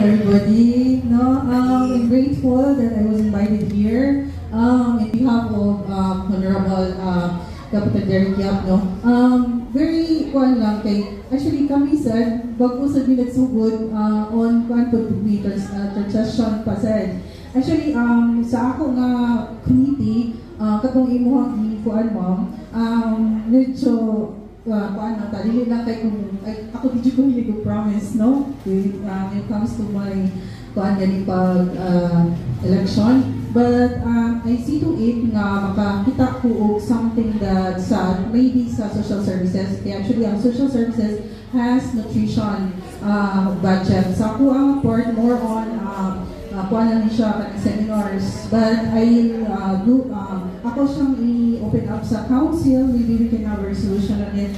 Everybody, no, I'm grateful that I was invited here. In behalf of Honorable Captain Derek Yap, no. Very kuan lang kay actually kami sad bago sa ginagsugod on kuan po meters transaction pa sad. Actually sa ako nga committee katong imuhang kuan mo medyo kuan na dili lang kay kung ako di ko hindi ko promise no when it comes to my kuan gani pag election. But I see to it nga makakita ko og something that sa maybe sa social services. Actually, ang social services has nutrition budget. Sa ako ang part more on kuha na siya kanang seminars. But I'll do ako siyang i-open up sa council. Maybe we can have a resolution on it.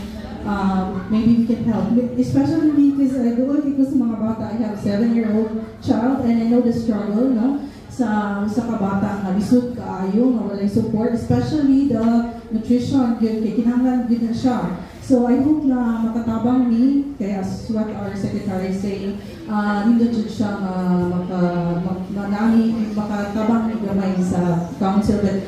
Maybe we can help. Especially because I don't think sa mga bata. I have a 7-year-old child and I know the struggle, no? Sa kabata nga lisod kaayo nga walay support, especially the nutrition yun kay kinahanglan gid na siya. So I hope na makatabang ni kay as what our secretary is saying, nindot jud siya makatabang ni gamay sa council. But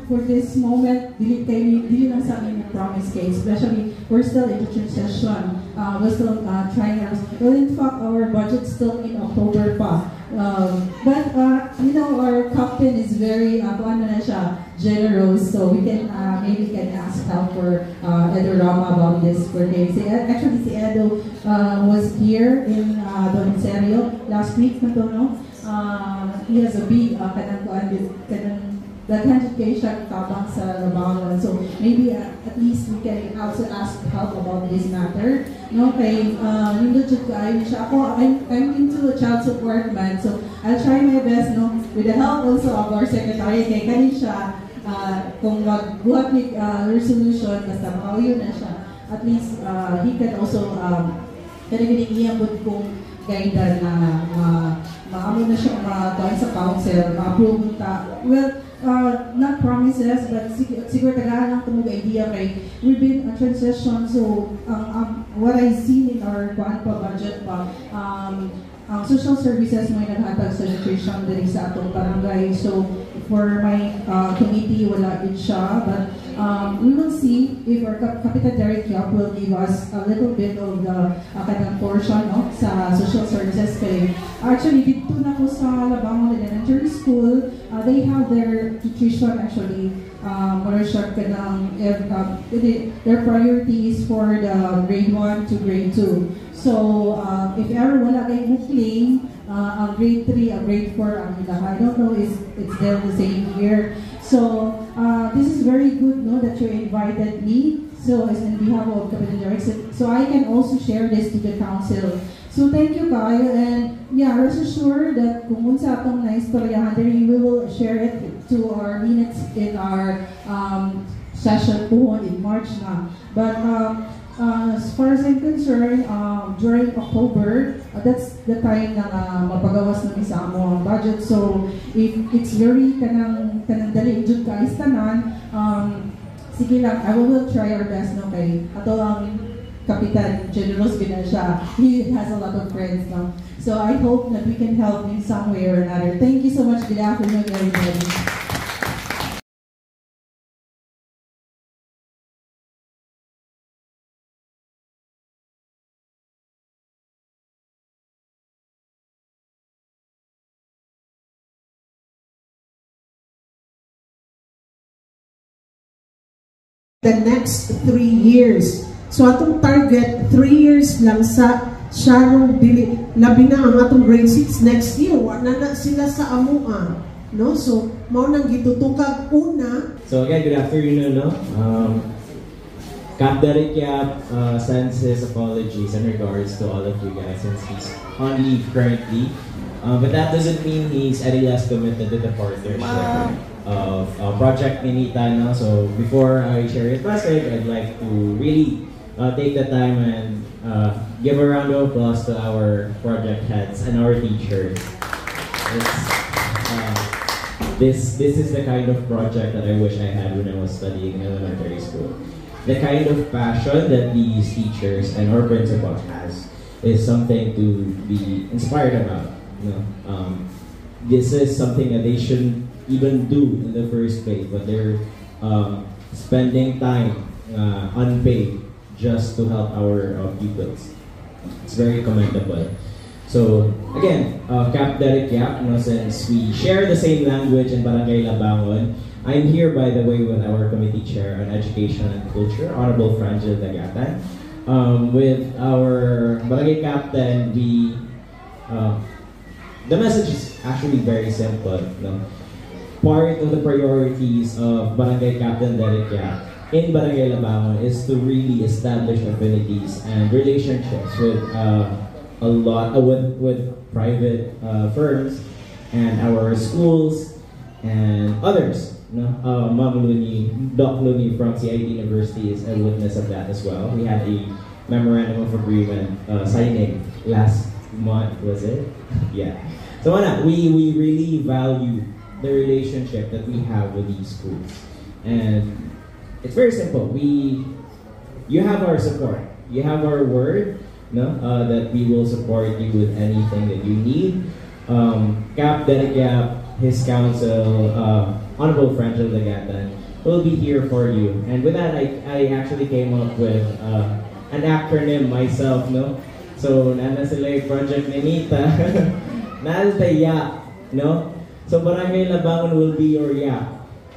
for this moment, dili lang sa amin promise kay, especially we're still in the transition. We're still trying our, well in fact our budget still in October pa. But you know, our captain is very generous, so we can maybe can ask help for Edo Rama about this for him. Actually, si Edo was here in Don Serio last week. No? He has a big that 100K siya tabang sa Labangon. So maybe at least we can also ask help about this matter. No, kay nindot jud kaayo siya. Ako, I'm into a child support man, so I'll try my best, no, with the help also of our secretary kay kani siya kung magbuhat ni resolution basta makayo na siya. At least he can also kanang iyabot kong guide na maamo na siya ma-join sa council, ma-approve ta. Well, not promises, but siguro tagaan lang itong idea kay we've been a transition, so what I see in our budget pa, social services may naghatag sa nutrition din sa atong barangay. So for my committee, wala din siya, but we will see if our Captain Derek Yap will give us a little bit of the kanang portion, no, sa social services. Kay actually dito na ko sa Labangon Elementary School, they have their nutrition actually more sharp kanang their priorities for the grade 1 to grade 2. So if ever wala kay claim grade 3 grade 4 ang I don't know if it's still the same here. So this is very good, no, that you invited me. So as in behalf of Captain Derek, so I can also share this to the council. So thank you, Kyle, and yeah, rest assured that kung unsa atong naistoryahan there, we will share it to our minutes in our session pohon in March na. But as far as I'm concerned, during October, that's the time na mapagawas na sa among budget. So if it's very kanang dali jud ka istanan, sige lang, I will try our best, no, kay ato ang Kapitan generous gina siya. He has a lot of friends now. So I hope that we can help in some way or another. Thank you so much. Good afternoon, everybody. The next 3 years. So atong target 3 years lang sa Sharon dili labi na ang atong grade 6 next year wala na sila sa amua, no? So mao nang gitutukag una. So again, good afternoon, no? Cap Derek Yap sends his apologies and regards to all of you guys since he's on leave currently. But that doesn't mean he's any less committed to the partnership of Project Minita, no? So before I share his message, I'd like to really take the time and give a round of applause to our project heads and our teachers. This is the kind of project that I wish I had when I was studying in elementary school. The kind of passion that these teachers and our principal has is something to be inspired about. This is something that they shouldn't even do in the first place, but they're spending time unpaid just to help our pupils. It's very commendable. So again, Cap Derek Yap, since we share the same language in Barangay Labangon, I'm here, by the way, with our committee chair on education and culture, Honorable Frangel Dagatan. With our barangay captain, the message is actually very simple. Part of the priorities of Barangay Captain Derek Yap in Barangay Labangon is to really establish affinities and relationships with with private firms and our schools and others. Ma'am Looney, Doc Looney from CIT University is a witness of that as well. We had a memorandum of agreement signing last month, was it? Yeah. So we really value the relationship that we have with these schools, and it's very simple. You have our support. You have our word. That we will support you with anything that you need. Cap Derek Yap, his counsel, Honorable Frangel Dagatan, will be here for you. And with that, I actually came up with an acronym myself, So, nana sila yung Project Nenita. Nalta YAP, So, Barangay Labangon will be your YAP,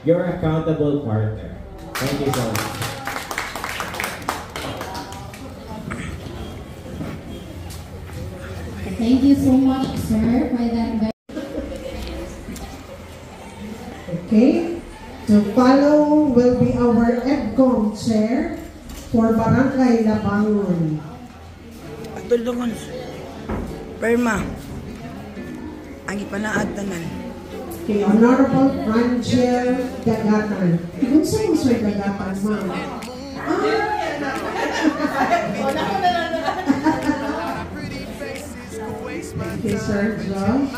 your accountable partner. Thank you so much. Thank you so much, sir, for that. Okay, to follow will be our EDCOM chair for Barangay Labangon. Tulungan, Perma, ang ipanaad tanan. Okay, Honorable Frangel Dagatan. Kung saan mo sa'yo Dagatan, ma'am? Okay, Sir John.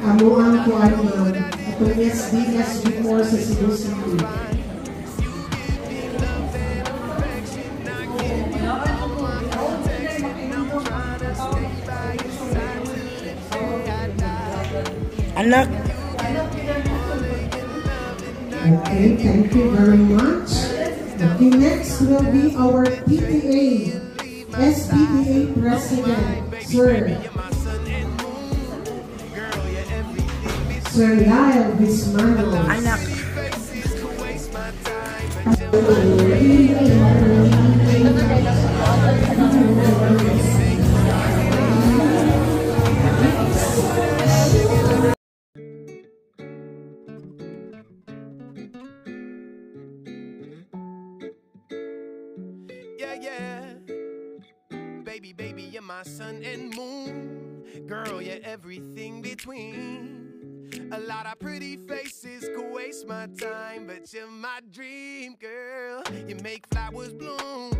Amo ang kuwan, ma'am. Itong SDS before sa Cebu City. Anak. Okay, thank you very much. Okay, next will be our PTA, SPTA President, Sir Lyle Bismano. Anak. Baby, you're my sun and moon. Girl, you're everything between. A lot of pretty faces could waste my time, but you're my dream, girl. You make flowers bloom.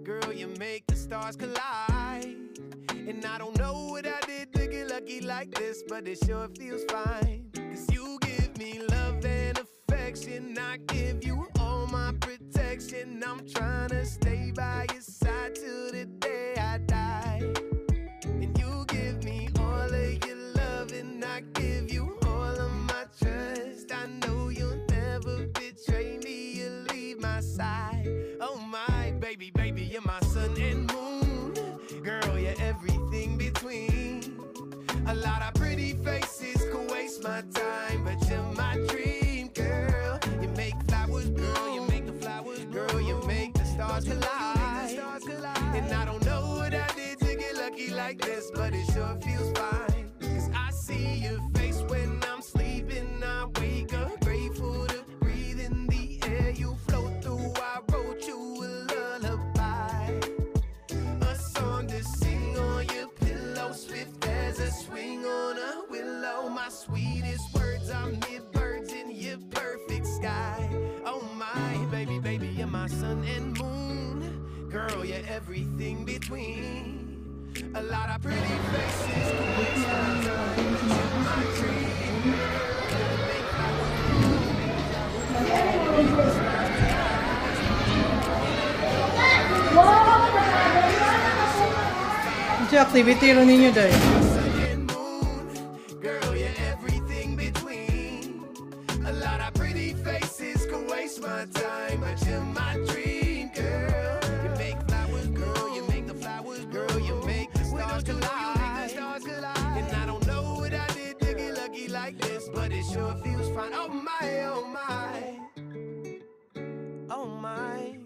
Girl, you make the stars collide. And I don't know what I did to get lucky like this, but it sure feels fine. Cause you give me love and affection. I give you all my protection. I'm trying to stay by your side till the day I die. And you give me all of your love, and I give you all of my trust. I know you'll never betray me, you'll leave my side. Oh my baby, you're my sun and moon. Girl, you're everything between. A lot of pretty faces could waste my time, but you're my dream, girl. You make flowers bloom, you make the flowers bloom. Girl, you make the stars collide. And I don't know what I did to get lucky like this, but it sure feels fine. Cause I see your face when I'm sleeping. I wake up grateful to breathe in the air you float through. I wrote you a lullaby, a song to sing on your pillow, swift as a swing on a willow. My sweetest words are mid-birds in your perfect sky. Oh my baby, you're my sun and moon. Girl, you're everything between. A lot of pretty faces could waste my time, but you're my dream, girl. You make flowers bloom. Si activity rin ninyo dahil. Sun and moon, girl, you're everything between. A lot of pretty faces can waste my time, but you're my dream, girl. You make flowers, girl, you make the flowers, girl, you make the stars collide. And I don't know what I did to get lucky like this, but it sure feels fine. Oh my, oh my, oh my.